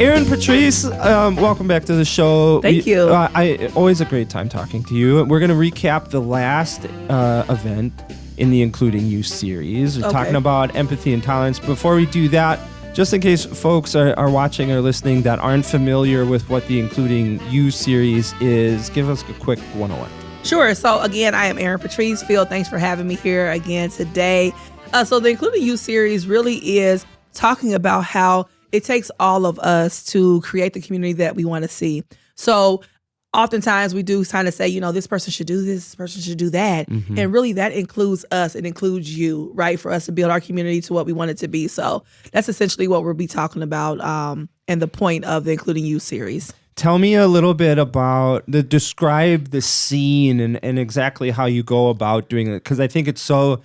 Erin, Patrice, welcome back to the show. Thank you. Always a great time talking to you. We're going to recap the last event in the Including You series. We're talking about empathy and tolerance. Before we do that, just in case folks are watching or listening that aren't familiar with what the Including You series is, give us a quick 101. Sure. So again, I am Erin Patrice Field. Thanks for having me here again today. So the Including You series really is talking about how it takes all of us to create the community that we want to see. So oftentimes we do kind of say, you know, this person should do this person should do that. Mm-hmm. And really that includes us. It includes you, right? For us to build our community to what we want it to be. So that's essentially what we'll be talking about and the point of the Including You series. Tell me a little bit about describe the scene and exactly how you go about doing it. Because I think it's so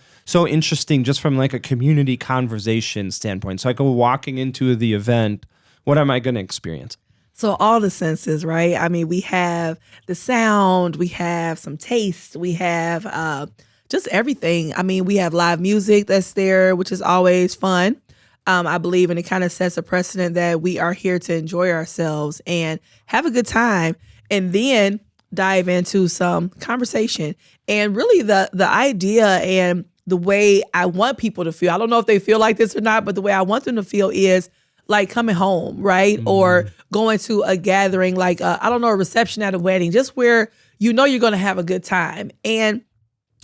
interesting just from like a community conversation standpoint. So I go walking into the event, what am I going to experience? So all the senses, right? I mean, we have the sound, we have some taste, we have just everything. I mean, we have live music that's there, which is always fun. I believe, and it kind of sets a precedent that we are here to enjoy ourselves and have a good time, and then dive into some conversation. And really the idea and the way I want people to feel, I don't know if they feel like this or not, but the way I want them to feel is like coming home, right? Mm-hmm. Or going to a gathering, like, a reception at a wedding, just where you know you're going to have a good time. And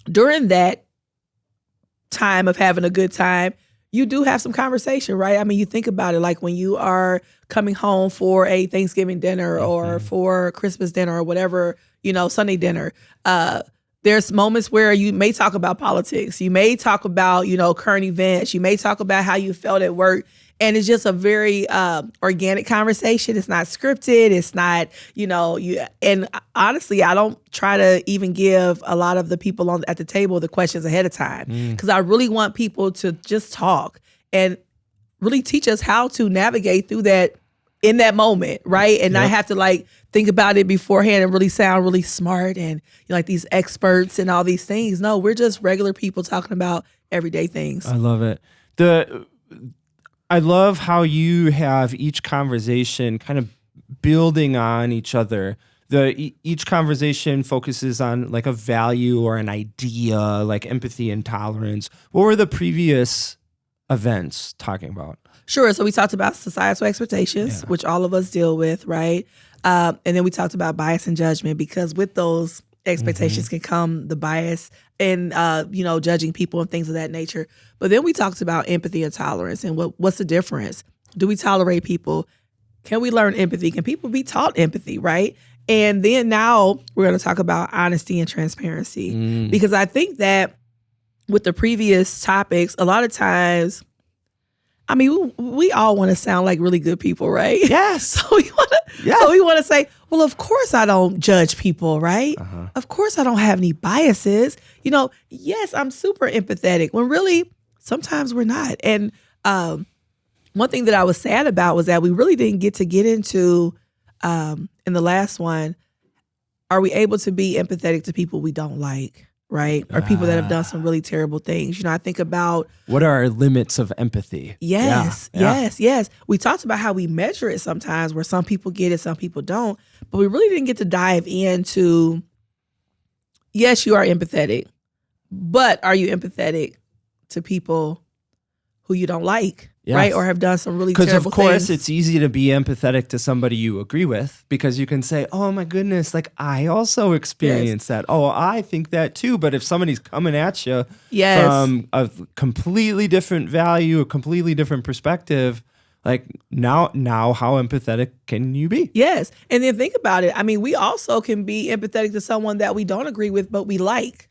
during that time of having a good time, you do have some conversation, right? I mean, you think about it, like when you are coming home for a Thanksgiving dinner or for Christmas dinner or whatever, you know, Sunday dinner. There's moments where you may talk about politics. You may talk about, you know, current events. You may talk about how you felt at work. And it's just a very organic conversation. It's not scripted. It's not, you know, and honestly, I don't try to even give a lot of the people at the table the questions ahead of time because I really want people to just talk and really teach us how to navigate through that in that moment, right? And not have to like think about it beforehand and really sound really smart and like these experts and all these things. No, we're just regular people talking about everyday things. I love it. I love how you have each conversation kind of building on each other. Each conversation focuses on like a value or an idea, like empathy and tolerance. What were the previous events talking about? Sure. So we talked about societal expectations, which all of us deal with, right? And then we talked about bias and judgment, because with those expectations can come the bias and, judging people and things of that nature. But then we talked about empathy and tolerance and what's the difference? Do we tolerate people? Can we learn empathy? Can people be taught empathy, right? And then now we're going to talk about honesty and transparency, because I think that with the previous topics, a lot of times, I mean, we all want to sound like really good people, right? Yes. So we want to say, well, of course I don't judge people, right? Uh-huh. Of course I don't have any biases. You know, yes, I'm super empathetic, when really sometimes we're not. And one thing that I was sad about was that we really didn't get into in the last one, are we able to be empathetic to people we don't like? Right? Or people that have done some really terrible things. You know, I think about what are our limits of empathy? Yes. We talked about how we measure it sometimes, where some people get it, some people don't. But we really didn't get to dive into, yes, you are empathetic, but are you empathetic to people who you don't like? Yes. Right? Or have done some really terrible things. Because, of course, it's easy to be empathetic to somebody you agree with, because you can say, oh, my goodness, like, I also experienced that. Oh, I think that too. But if somebody's coming at you from a completely different value, a completely different perspective, like, now how empathetic can you be? Yes. And then think about it. I mean, we also can be empathetic to someone that we don't agree with, but we like.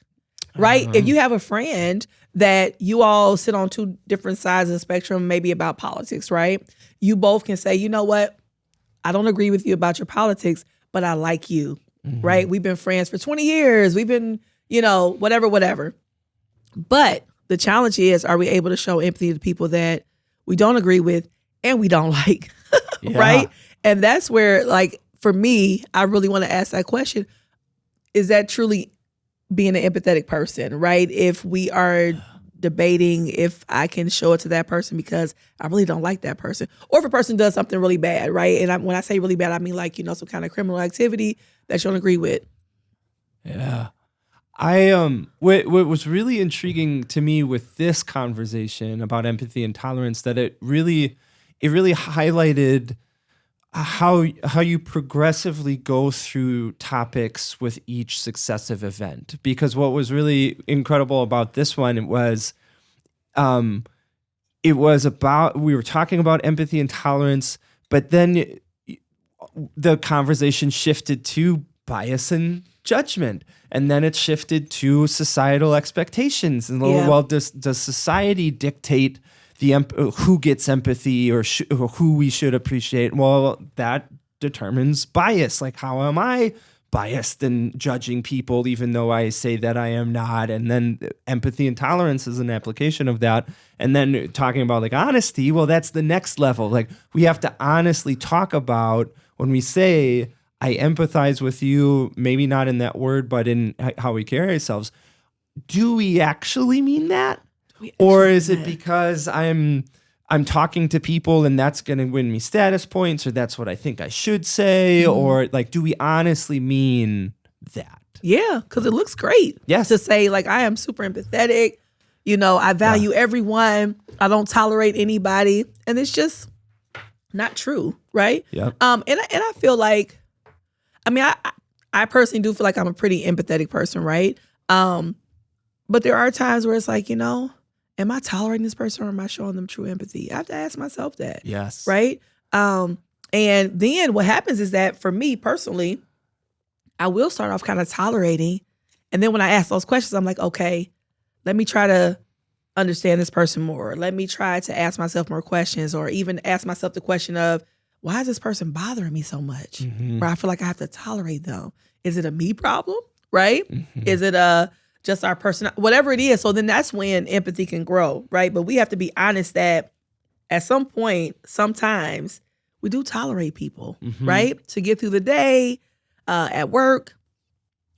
Right? If you have a friend that you all sit on two different sides of the spectrum, maybe about politics, right? You both can say, you know what? I don't agree with you about your politics, but I like you, right? We've been friends for 20 years. We've been, whatever. But the challenge is, are we able to show empathy to people that we don't agree with and we don't like, right? And that's where, like, for me, I really want to ask that question. Is that truly being an empathetic person, right? If we are debating if I can show it to that person because I really don't like that person. Or if a person does something really bad, right? And when I say really bad, I mean like, some kind of criminal activity that you don't agree with. Yeah. What was really intriguing to me with this conversation about empathy and tolerance, that it really highlighted how you progressively go through topics with each successive event. Because what was really incredible about this one, it was about, we were talking about empathy and tolerance, but then the conversation shifted to bias and judgment, and then it shifted to societal expectations. And well, does society dictate who gets empathy or who we should appreciate? Well, that determines bias. Like, how am I biased and judging people even though I say that I am not? And then empathy and tolerance is an application of that. And then talking about like honesty, well, that's the next level. Like, we have to honestly talk about when we say, I empathize with you, maybe not in that word, but in how we carry ourselves. Do we actually mean that? Or is it because I'm talking to people and that's going to win me status points, or that's what I think I should say? Or like, do we honestly mean that? Yeah, because it looks great. Yes. To say like, I am super empathetic. I value everyone. I don't tolerate anybody. And it's just not true, right? Yeah. And I feel like, I personally do feel like I'm a pretty empathetic person, right? But there are times where it's like, am I tolerating this person or am I showing them true empathy? I have to ask myself that. Yes. Right? And then what happens is that for me personally, I will start off kind of tolerating. And then when I ask those questions, I'm like, okay, let me try to understand this person more. Let me try to ask myself more questions, or even ask myself the question of, why is this person bothering me so much? Where I feel like I have to tolerate them. Is it a me problem? Right? Is it just our person, whatever it is. So then that's when empathy can grow, right? But we have to be honest that at some point, sometimes we do tolerate people, right? To get through the day, at work,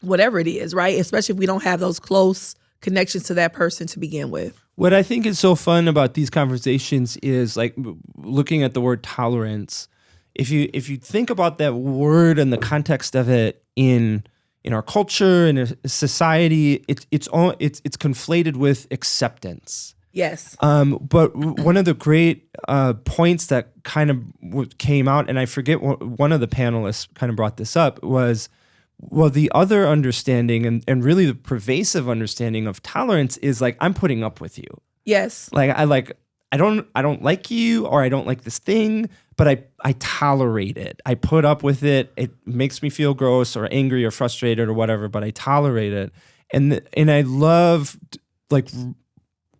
whatever it is, right? Especially if we don't have those close connections to that person to begin with. What I think is so fun about these conversations is like looking at the word tolerance. If you think about that word and the context of it in our culture and society, it's conflated with acceptance. Yes. But one of the great points that kind of came out, and I forget one of the panelists kind of brought this up, was, well, the other understanding and really the pervasive understanding of tolerance is like, I'm putting up with you. Yes. Like I don't like you, or I don't like this thing, but I tolerate it. I put up with it. It makes me feel gross or angry or frustrated or whatever, but I tolerate it. And I love like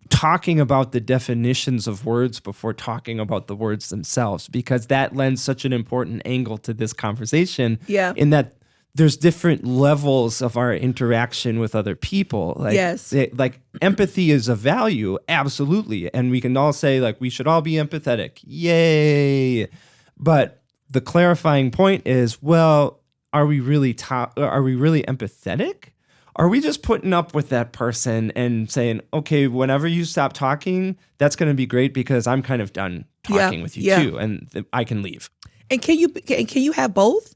talking about the definitions of words before talking about the words themselves, because that lends such an important angle to this conversation. Yeah. In that there's different levels of our interaction with other people. Like, yes. Like empathy is a value, absolutely. And we can all say like, we should all be empathetic. Yay. But the clarifying point is, well, are we really empathetic? Are we just putting up with that person and saying, okay, whenever you stop talking, that's going to be great because I'm kind of done talking with you too, and I can leave. And can you have both?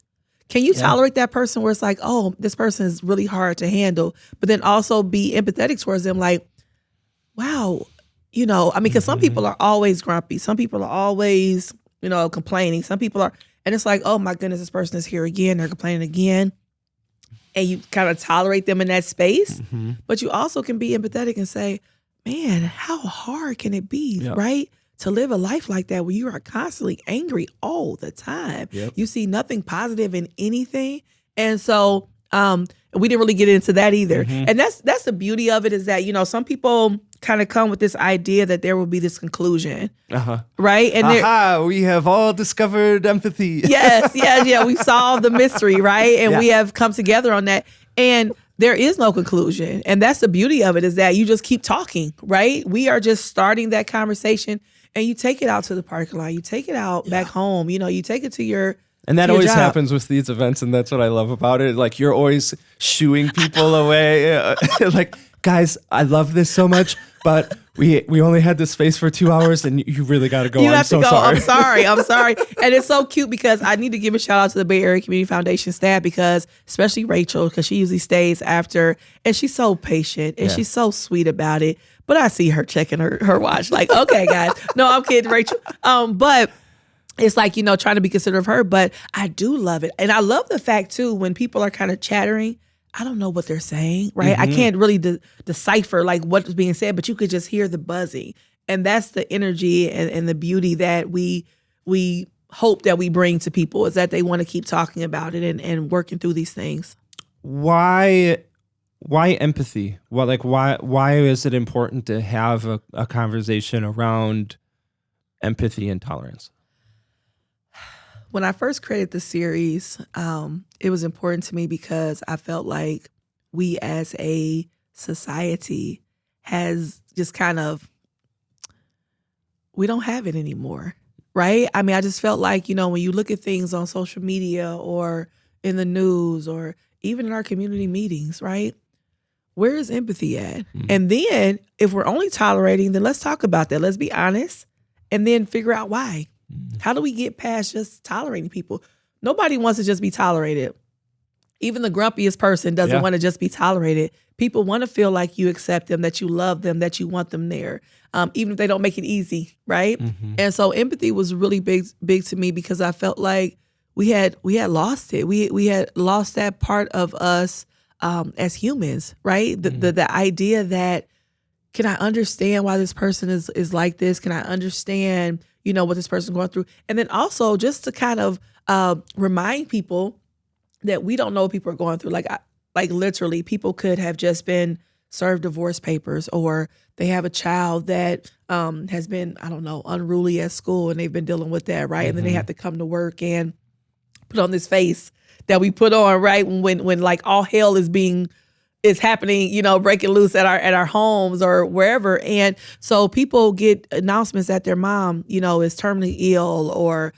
Can you tolerate that person where it's like, oh, this person is really hard to handle, but then also be empathetic towards them, like, wow, because some people are always grumpy. Some people are always, complaining. Some people are, and it's like, oh my goodness, this person is here again. They're complaining again. And you kind of tolerate them in that space. But you also can be empathetic and say, man, how hard can it be, right? To live a life like that where you are constantly angry all the time. Yep. You see nothing positive in anything. And so we didn't really get into that either. And that's the beauty of it, is that, some people kind of come with this idea that there will be this conclusion. Right? And we have all discovered empathy. Yes. We solved the mystery, right? And we have come together on that. And there is no conclusion. And that's the beauty of it, is that you just keep talking, right? We are just starting that conversation. And you take it out to the parking lot. You take it out back home. You take it to your And that always happens with these events, and that's what I love about it. Like, you're always shooing people away. Like, guys, I love this so much, but we only had this space for 2 hours, and you really got to go. You have to go. Sorry. I'm sorry. And it's so cute because I need to give a shout out to the Bay Area Community Foundation staff, because especially Rachel, because she usually stays after, and she's so patient and she's so sweet about it. But I see her checking her watch like, okay, guys. No, I'm kidding, Rachel. But it's like, trying to be considerate of her. But I do love it. And I love the fact, too, when people are kind of chattering, I don't know what they're saying, right? I can't really decipher like what's being said, but you could just hear the buzzing. And that's the energy and the beauty that we hope that we bring to people, is that they want to keep talking about it and working through these things. Why empathy? Why is it important to have a conversation around empathy and tolerance? When I first created the series, it was important to me because I felt like we as a society has just we don't have it anymore, right? I mean, I just felt like, when you look at things on social media or in the news or even in our community meetings, right? Where is empathy at? And then if we're only tolerating, then let's talk about that. Let's be honest and then figure out why. How do we get past just tolerating people? Nobody wants to just be tolerated. Even the grumpiest person doesn't want to just be tolerated. People want to feel like you accept them, that you love them, that you want them there, even if they don't make it easy, right? And so empathy was really big to me because I felt like we had lost it. We had lost that part of us as humans, right? The idea that, can I understand why this person is like this? Can I understand, what this person's going through? And then also just to kind of remind people that we don't know what people are going through. Like literally, people could have just been served divorce papers, or they have a child that has been, I don't know, unruly at school, and they've been dealing with that, right? And then they have to come to work and put on this face that we put on, right? When like all hell is happening, breaking loose at our homes or wherever. And so people get announcements that their mom, is terminally ill, or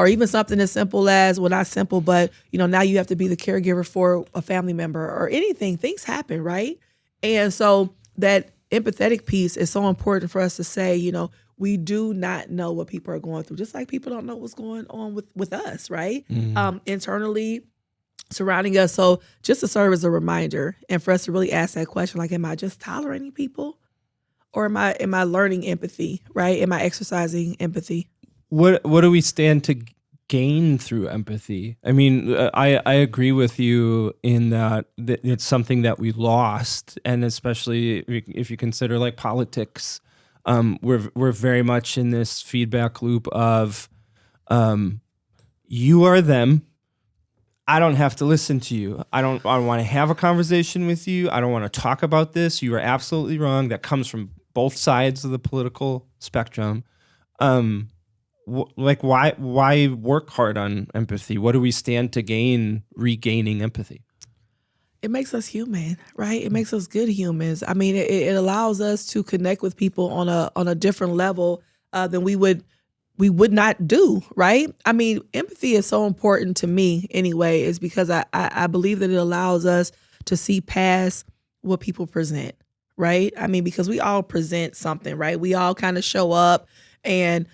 even something as simple as, well, not simple, but, now you have to be the caregiver for a family member or anything. Things happen, right? And so that empathetic piece is so important for us to say, we do not know what people are going through, just like people don't know what's going on with us, right? Internally, surrounding us. So just to serve as a reminder and for us to really ask that question, like, am I just tolerating people, or am I learning empathy, right? Am I exercising empathy? What do we stand to gain through empathy? I mean, I agree with you in that it's something that we lost, and especially if you consider like politics, we're very much in this feedback loop of you are them. I don't have to listen to you. I don't want to have a conversation with you. I don't want to talk about this. You are absolutely wrong. That comes from both sides of the political spectrum. Why work hard on empathy? What do we stand to gain regaining empathy? It makes us human, right? It makes us good humans. I mean, it allows us to connect with people on a different level than we would not do, right? I mean, empathy is so important to me anyway, is because I believe that it allows us to see past what people present, right? I mean, because we all present something, right? We all kind of show up, and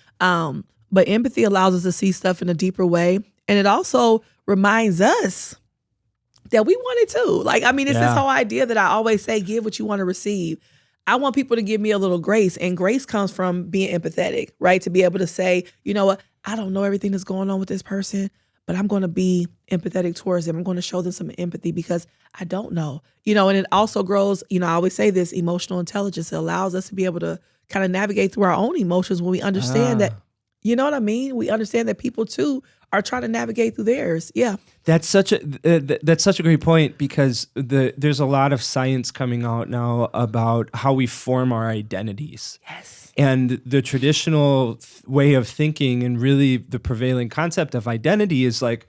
but empathy allows us to see stuff in a deeper way. And it also reminds us that we want it too. Like, I mean, it's this whole idea that I always say, give what you want to receive. I want people to give me a little grace, and grace comes from being empathetic, right? To be able to say, you know what, I don't know everything that's going on with this person, but I'm going to be empathetic towards them. I'm going to show them some empathy because I don't know, and it also grows, I always say this, emotional intelligence. It allows us to be able to kind of navigate through our own emotions when we understand that, you know what I mean? We understand that people too are trying to navigate through theirs. Yeah. That's such a great point, because there's a lot of science coming out now about how we form our identities. Yes. And the traditional way of thinking, and really the prevailing concept of identity, is like,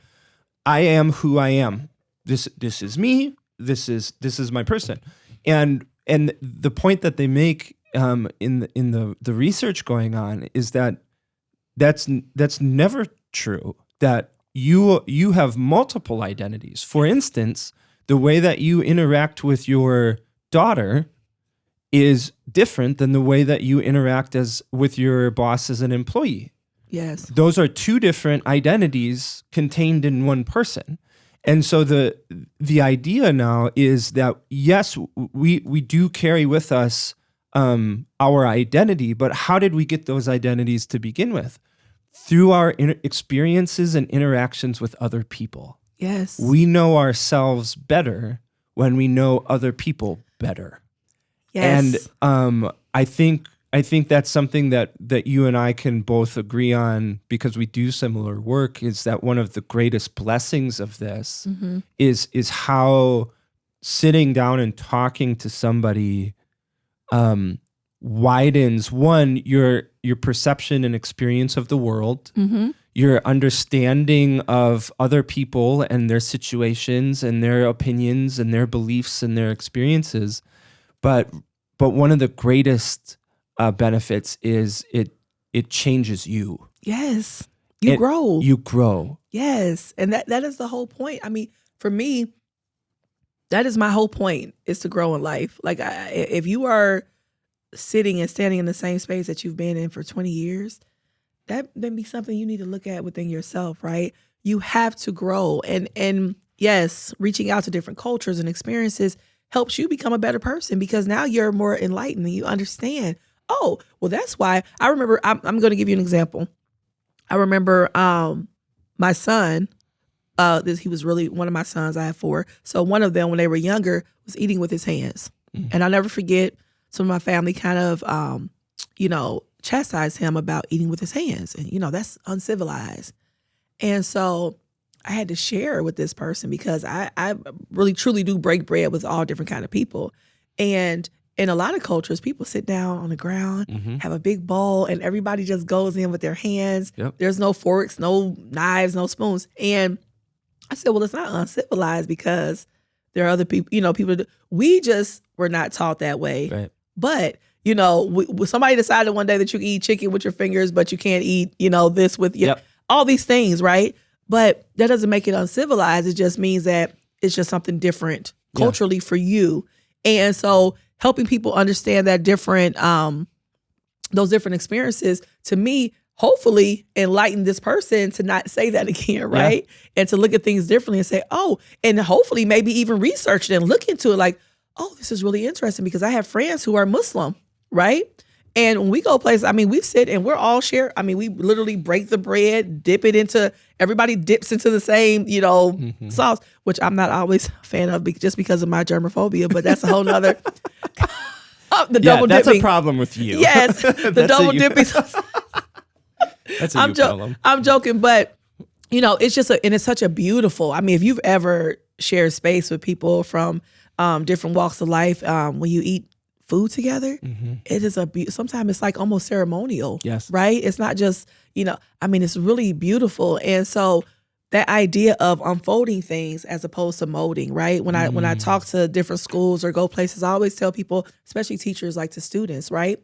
I am who I am. This is me. This is my person. And the point that they make in the research going on is that's never true. That you have multiple identities. For instance, the way that you interact with your daughter is different than the way that you interact with your boss as an employee. Yes. Those are two different identities contained in one person. And so the idea now is that, yes, we do carry with us our identity, but how did we get those identities to begin with? Through our experiences and interactions with other people. Yes. We know ourselves better when we know other people better. Yes. And I think that's something that you and I can both agree on, because we do similar work, is that one of the greatest blessings of this is how sitting down and talking to somebody widens, one, your perception and experience of the world, your understanding of other people and their situations and their opinions and their beliefs and their experiences. But one of the greatest benefits is it changes you. Yes. You grow. You grow. Yes. And that is the whole point. I mean, for me, that is my whole point, is to grow in life. Like, if you are sitting and standing in the same space that you've been in for 20 years, that may be something you need to look at within yourself, right? You have to grow. And yes, reaching out to different cultures and experiences helps you become a better person, because now you're more enlightened and you understand, oh, well, that's why. I remember, I'm going to give you an example. I remember my son, he was really one of my sons. I have 4. So one of them, when they were younger, was eating with his hands. And I'll never forget, some of my family kind of, chastised him about eating with his hands. And, that's uncivilized. And so I had to share with this person, because I really truly do break bread with all different kind of people. And in a lot of cultures, people sit down on the ground, have a big bowl, and everybody just goes in with their hands. Yep. There's no forks, no knives, no spoons. And I said, well, it's not uncivilized, because there are other people, we just were not taught that way. Right. But, somebody decided one day that you can eat chicken with your fingers, but you can't eat, this with your, all these things, right? But that doesn't make it uncivilized. It just means that it's just something different culturally for you. And so helping people understand that different, those different experiences, to me, hopefully enlighten this person to not say that again, right? And to look at things differently and say, oh, and hopefully maybe even research it and look into it like, oh, this is really interesting, because I have friends who are Muslim, right? And when we go places, I mean, we sit and we're all share. I mean, we literally break the bread, dip it into, everybody dips into the same, sauce, which I'm not always a fan of, just because of my germophobia, but that's a whole nother. The double that's dipping. A problem with you. Yes, the double dipping. That's a problem. I'm joking, but it's just and it's such a beautiful. I mean, if you've ever shared space with people from different walks of life, when you eat food together, it is sometimes it's like almost ceremonial. Yes. Right? It's not just, it's really beautiful. And so that idea of unfolding things as opposed to molding, right? When I talk to different schools or go places, I always tell people, especially teachers, like to students, right?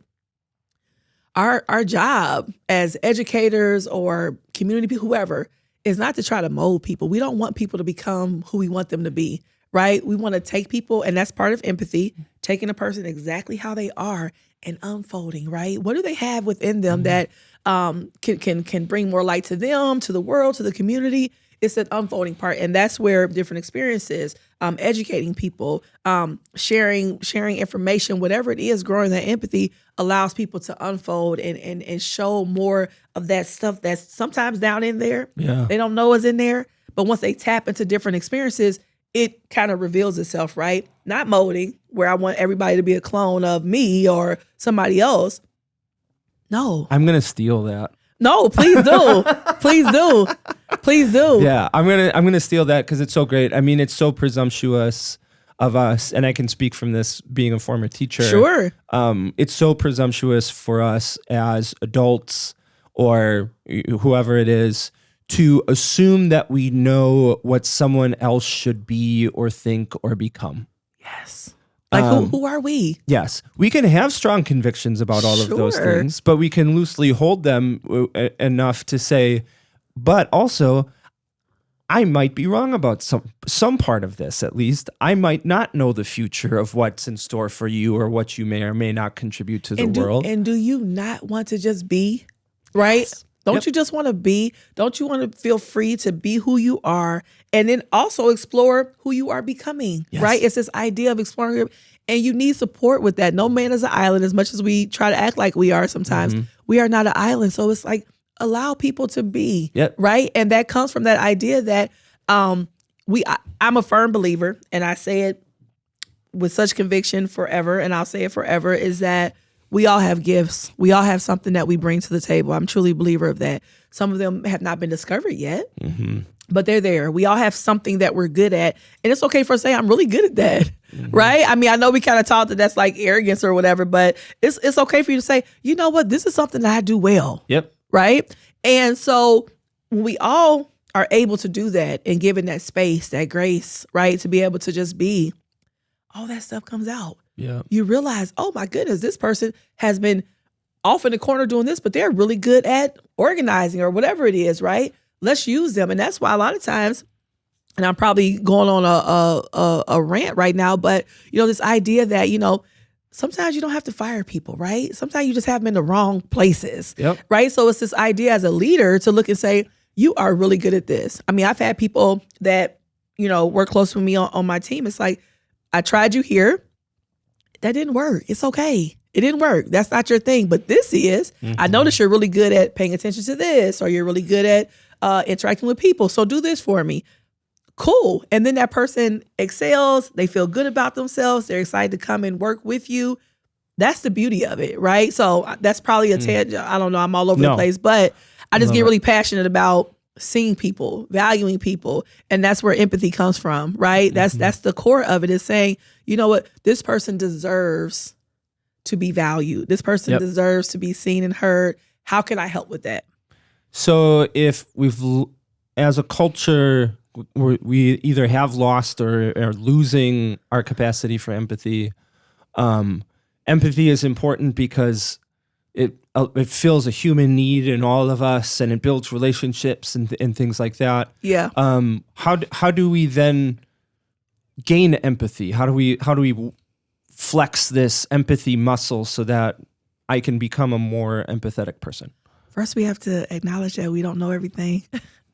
Our job as educators or community people, whoever, is not to try to mold people. We don't want people to become who we want them to be, right? We want to take people, and that's part of empathy, taking a person exactly how they are and unfolding, right? What do they have within them that can bring more light to them, to the world, to the community? It's that unfolding part, and that's where different experiences, educating people, sharing information, whatever it is, growing that empathy allows people to unfold and show more of that stuff that's sometimes down in there. Yeah. They don't know is in there, but once they tap into different experiences, it kind of reveals itself, right? Not molding, where I want everybody to be a clone of me or somebody else. No. I'm going to steal that. No, please do. Please do. Please do. Yeah, I'm gonna steal that, because it's so great. I mean, it's so presumptuous of us, and I can speak from this being a former teacher. Sure. It's so presumptuous for us as adults or whoever it is to assume that we know what someone else should be or think or become. Yes. Like who are we? Yes. We can have strong convictions about all of those things, but we can loosely hold them enough to say, but also, I might be wrong about some part of this, at least. I might not know the future of what's in store for you or what you may or may not contribute to the world. And do you not want to just be, right? Yes. Don't you just want to be? Don't you want to feel free to be who you are and then also explore who you are becoming, right? It's this idea of exploring, and you need support with that. No man is an island, as much as we try to act like we are sometimes. We are not an island. So it's like, allow people to be, right? And that comes from that idea that I'm a firm believer, and I say it with such conviction forever, and I'll say it forever, is that we all have gifts. We all have something that we bring to the table. I'm truly a believer of that. Some of them have not been discovered yet, but they're there. We all have something that we're good at. And it's okay for us to say, I'm really good at that, right? I mean, I know we kind of taught that that's like arrogance or whatever, but it's okay for you to say, you know what, this is something that I do well, right? And so when we all are able to do that and given that space, that grace, right, to be able to just be, all that stuff comes out. You realize, oh my goodness, this person has been off in the corner doing this, but they're really good at organizing or whatever it is, right? Let's use them. And that's why a lot of times, and I'm probably going on a rant right now, but this idea that, sometimes you don't have to fire people, right? Sometimes you just have them in the wrong places, right? So it's this idea as a leader to look and say, you are really good at this. I mean, I've had people that, work close with me on my team. It's like, I tried you here. That didn't work. It's okay. It didn't work. That's not your thing, but this is. I noticed you're really good at paying attention to this, or you're really good at interacting with people. So do this for me. Cool. And then that person excels. They feel good about themselves. They're excited to come and work with you. That's the beauty of it, right? So that's probably a tangent. I don't know. I'm all over the place, but I just get really passionate about seeing people, valuing people. And that's where empathy comes from, right? That's the core of it, is saying, you know what, this person deserves to be valued. This person deserves to be seen and heard. How can I help with that? So if as a culture, we either have lost or are losing our capacity for empathy. Empathy is important because it fills a human need in all of us, and it builds relationships and things like that. How do we then gain empathy? How do we flex this empathy muscle so that I can become a more empathetic person? First, we have to acknowledge that we don't know everything,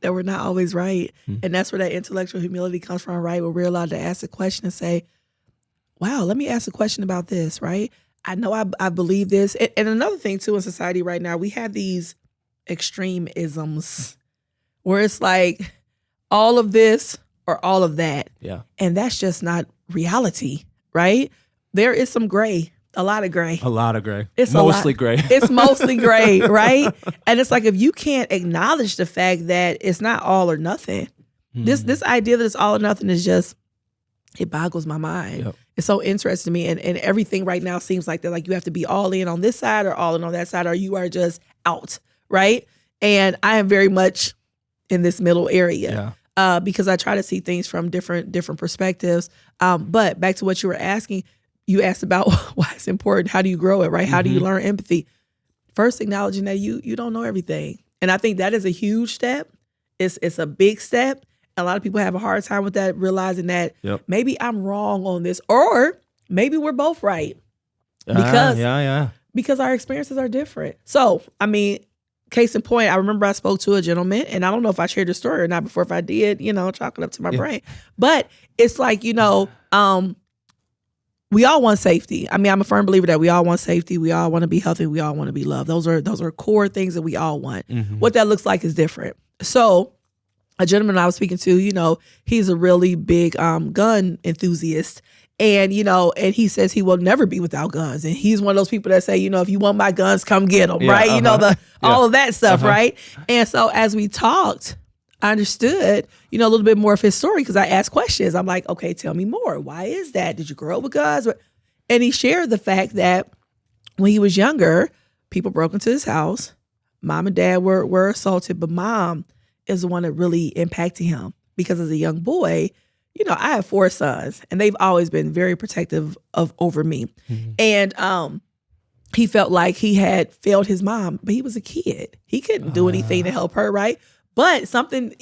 that we're not always right. And that's where that intellectual humility comes from, right? Where we're allowed to ask a question and say, wow, let me ask a question about this, right? I know I believe this. And another thing, too, in society right now, we have these extreme isms where it's like all of this or all of that. And that's just not reality, right? There is some gray. A lot of gray. It's mostly gray. It's mostly gray, right? And it's like, if you can't acknowledge the fact that it's not all or nothing, this idea that it's all or nothing is just, it boggles my mind. It's so interesting to me. And everything right now seems like that, like you have to be all in on this side or all in on that side, or you are just out, right? And I am very much in this middle area because I try to see things from different perspectives. But back to what you were asking, you asked about why it's important. How do you grow it, right? How do you learn empathy? First, acknowledging that you don't know everything. And I think that is a huge step. It's a big step. A lot of people have a hard time with that, realizing that maybe I'm wrong on this, or maybe we're both right. Because our experiences are different. So, I mean, case in point, I remember I spoke to a gentleman, and I don't know if I shared the story or not before. If I did, chalk it up to my brain. But it's like, we all want safety. I mean, I'm a firm believer that we all want safety. We all want to be healthy. We all want to be loved. Those are core things that we all want. What that looks like is different. So a gentleman I was speaking to, he's a really big gun enthusiast. And, and he says he will never be without guns. And he's one of those people that say, if you want my guns, come get them, right? All of that stuff, right? And so as we talked, I understood, a little bit more of his story because I asked questions. I'm like, okay, tell me more. Why is that? Did you grow up with guns? And he shared the fact that when he was younger, people broke into his house. Mom and dad were assaulted, but mom is the one that really impacted him because as a young boy, I have 4 sons and they've always been very protective over me. And he felt like he had failed his mom, but he was a kid. He couldn't do anything to help her, right? But something,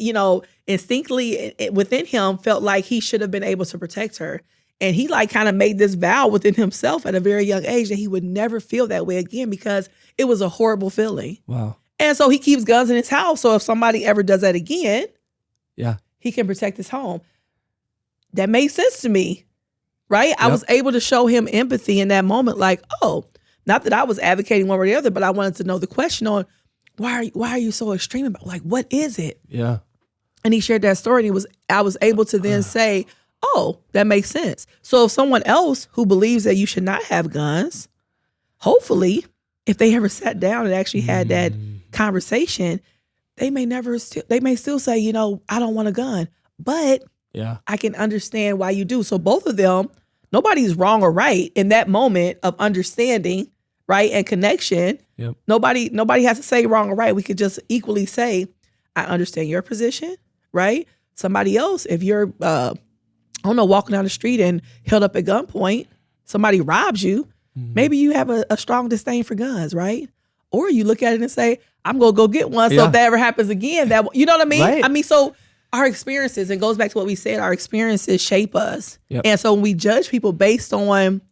instinctively within him felt like he should have been able to protect her. And he like kind of made this vow within himself at a very young age that he would never feel that way again because it was a horrible feeling. Wow. And so he keeps guns in his house. So if somebody ever does that again, yeah, he can protect his home. That made sense to me, right? Yep. I was able to show him empathy in that moment. Like, oh, not that I was advocating one or the other, but I wanted to know the question on why are you so extreme about, like, what is it? Yeah. And he shared that story, and I was able to then say, oh, that makes sense. So if someone else who believes that you should not have guns, hopefully, if they ever sat down and actually had that conversation, they may still say, I don't want a gun, but I can understand why you do. So both of them, nobody's wrong or right in that moment of understanding, right, and connection. Yep. Nobody has to say wrong or right. We could just equally say, I understand your position, right? Somebody else, if you're, walking down the street and held up at gunpoint, somebody robs you, maybe you have a strong disdain for guns, right? Or you look at it and say, I'm going to go get one. So if that ever happens again, you know what I mean? Right. I mean, so our experiences, and goes back to what we said, our experiences shape us. Yep. And so when we judge people based on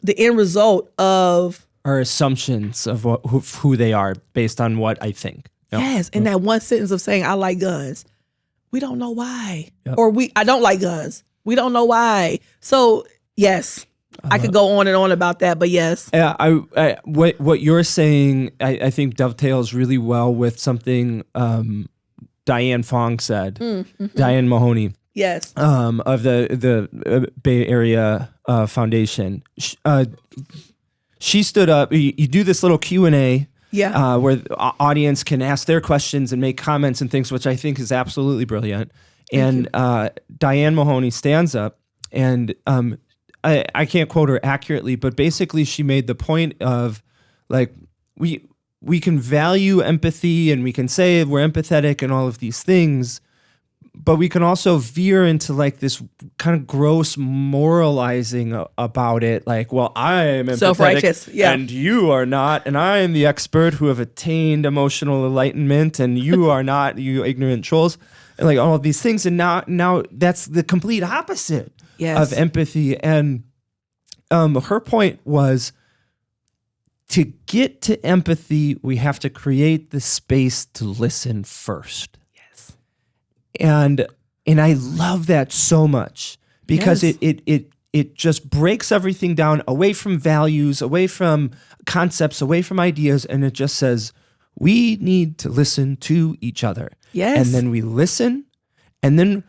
the end result of our assumptions of who they are based on what I think. Yep. Yes. And that one sentence of saying, I like guns. We don't know why. Yep. Or I don't like guns. We don't know why. So yes, I could go on and on about that, but yes. What you're saying, I think dovetails really well with something Diane Fong said. Diane Mahoney. Yes. Of the Bay Area Foundation. She stood up. You do this little Q&A. Yeah. Where the audience can ask their questions and make comments and things, which I think is absolutely brilliant. And Diane Mahoney stands up, and I can't quote her accurately, but basically she made the point of, like, we can value empathy and we can say we're empathetic and all of these things, but we can also veer into like this kind of gross moralizing about it. Like, well, I am empathetic self-righteous, and you are not, and I am the expert who have attained emotional enlightenment and you are not, you ignorant trolls, and like all of these things. And now that's the complete opposite of empathy. And her point was, to get to empathy, we have to create the space to listen first. And I love that so much because it just breaks everything down away from values, away from concepts, away from ideas, and it just says we need to listen to each other. Yes. And then we listen, and then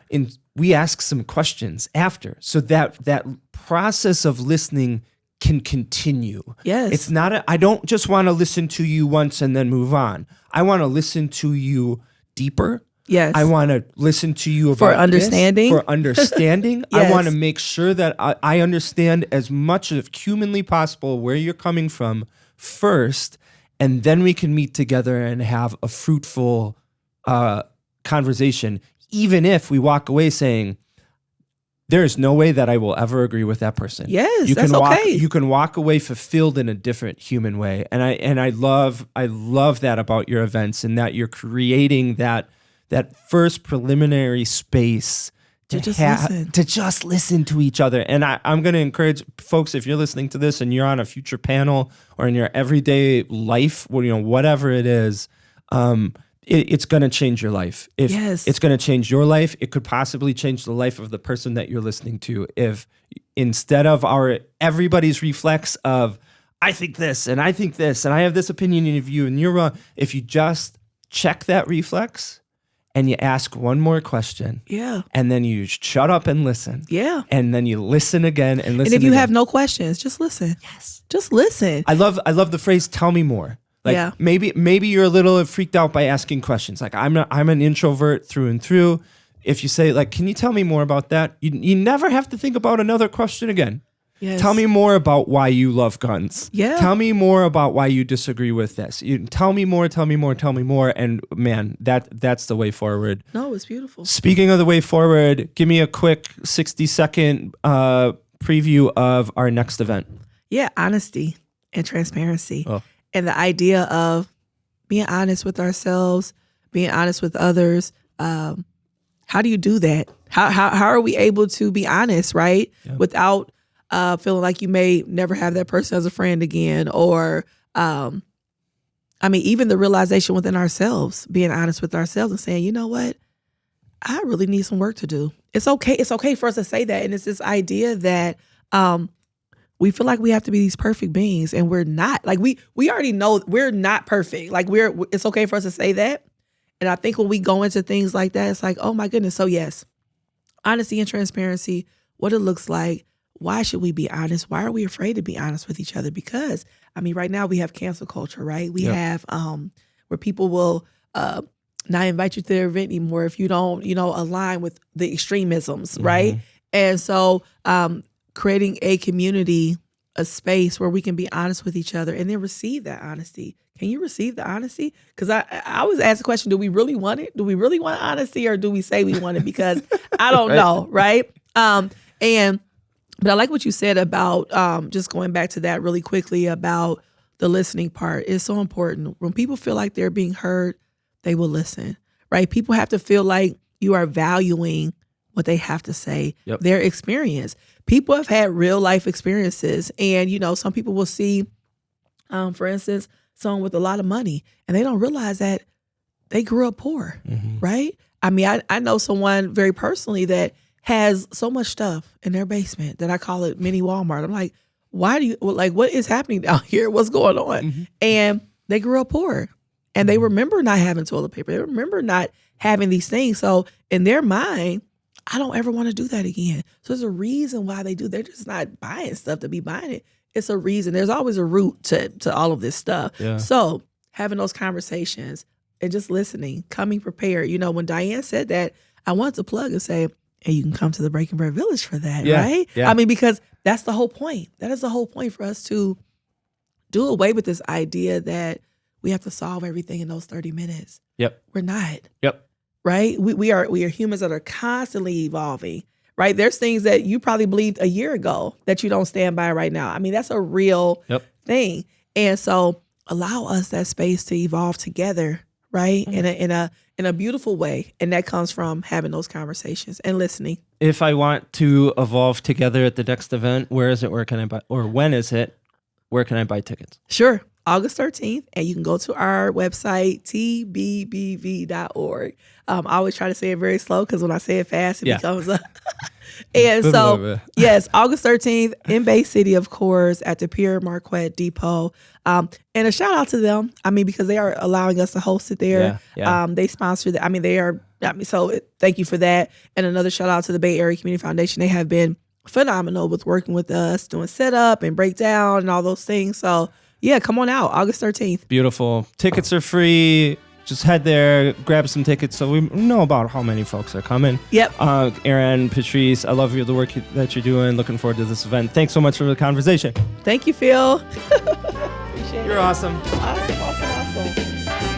we ask some questions after, so that process of listening can continue. Yes. It's not I don't just want to listen to you once and then move on. I want to listen to you deeper. Yes. I want to listen to you about for understanding. For understanding. Yes. I want to make sure that I understand as much as humanly possible where you're coming from first, and then we can meet together and have a fruitful conversation, even if we walk away saying, there is no way that I will ever agree with that person. Yes, that's okay. You can walk away fulfilled in a different human way, and I love that about your events, and that you're creating that first preliminary space to just listen to each other. And I'm going to encourage folks, if you're listening to this and you're on a future panel or in your everyday life, whatever it is, it's going to change your life. It's going to change your life, it could possibly change the life of the person that you're listening to. If instead of everybody's reflex of, I think this, and I think this, and I have this opinion of you, and you're wrong, if you just check that reflex, and you ask one more question. Yeah. And then you shut up and listen. Yeah. And then you listen again and listen. And if you again. have no questions, just listen. Yes. Just listen. I love the phrase, tell me more. Like maybe you're a little freaked out by asking questions. Like I'm an introvert through and through. If you say, like, can you tell me more about that? You never have to think about another question again. Yes. Tell me more about why you love guns. Yeah. Tell me more about why you disagree with this. Tell me more. And man, that's the way forward. No, it's beautiful. Speaking of the way forward, give me a quick 60-second preview of our next event. Yeah, honesty and transparency. Oh. And the idea of being honest with ourselves, being honest with others. How do you do that? How are we able to be honest, right? Yeah. Without feeling like you may never have that person as a friend again, or even the realization within ourselves, being honest with ourselves and saying, you know what, I really need some work to do. It's okay. It's okay for us to say that. And it's this idea that we feel like we have to be these perfect beings, and we're not. Like we already know we're not perfect. Like it's okay for us to say that. And I think when we go into things like that, it's like, oh my goodness. So yes, honesty and transparency, what it looks like. Why should we be honest? Why are we afraid to be honest with each other? Because right now we have cancel culture, right? We have where people will not invite you to their event anymore if you don't, align with the extremisms, right? And so creating a community, a space where we can be honest with each other and then receive that honesty. Can you receive the honesty? Because I always ask the question, do we really want it? Do we really want honesty, or do we say we want it? Because I don't know, right? But I like what you said about just going back to that really quickly about the listening part. It's so important. When people feel like they're being heard, they will listen, right? People have to feel like you are valuing what they have to say, their experience. People have had real life experiences, and some people will see, for instance, someone with a lot of money, and they don't realize that they grew up poor, right? I know someone very personally that has so much stuff in their basement that I call it mini Walmart. I'm like, what is happening down here? What's going on? And they grew up poor, and they remember not having toilet paper. They remember not having these things. So in their mind, I don't ever want to do that again. So there's a reason why they do. They're just not buying stuff to be buying it. It's a reason. There's always a root to all of this stuff. Yeah. So having those conversations and just listening, coming prepared. When Diane said that, I wanted to plug and say, and you can come to the Breaking Bread Village for that, right? Yeah. Because that's the whole point. That is the whole point for us to do away with this idea that we have to solve everything in those 30 minutes. Yep. We're not. Yep. Right? We are humans that are constantly evolving, right? There's things that you probably believed a year ago that you don't stand by right now. That's a real thing. And so allow us that space to evolve together, right? In a beautiful way. And that comes from having those conversations and listening. If I want to evolve together at the next event, where is it? Where can I buy, or when is it? Where can I buy tickets? Sure. August 13th, and you can go to our website, tbbv.org. I always try to say it very slow because when I say it fast, it becomes a... And so, yes, August 13th in Bay City, of course, at the Pierre Marquette Depot. And a shout out to them, because they are allowing us to host it there. They sponsor that. They are... so thank you for that. And another shout out to the Bay Area Community Foundation. They have been phenomenal with working with us, doing setup and breakdown and all those things. So... yeah, come on out, August 13th. Beautiful. Tickets are free. Just head there, grab some tickets so we know about how many folks are coming. Yep. Erin, Patrice, I love the work that you're doing. Looking forward to this event. Thanks so much for the conversation. Thank you, Phil. Appreciate it. You're awesome. Awesome.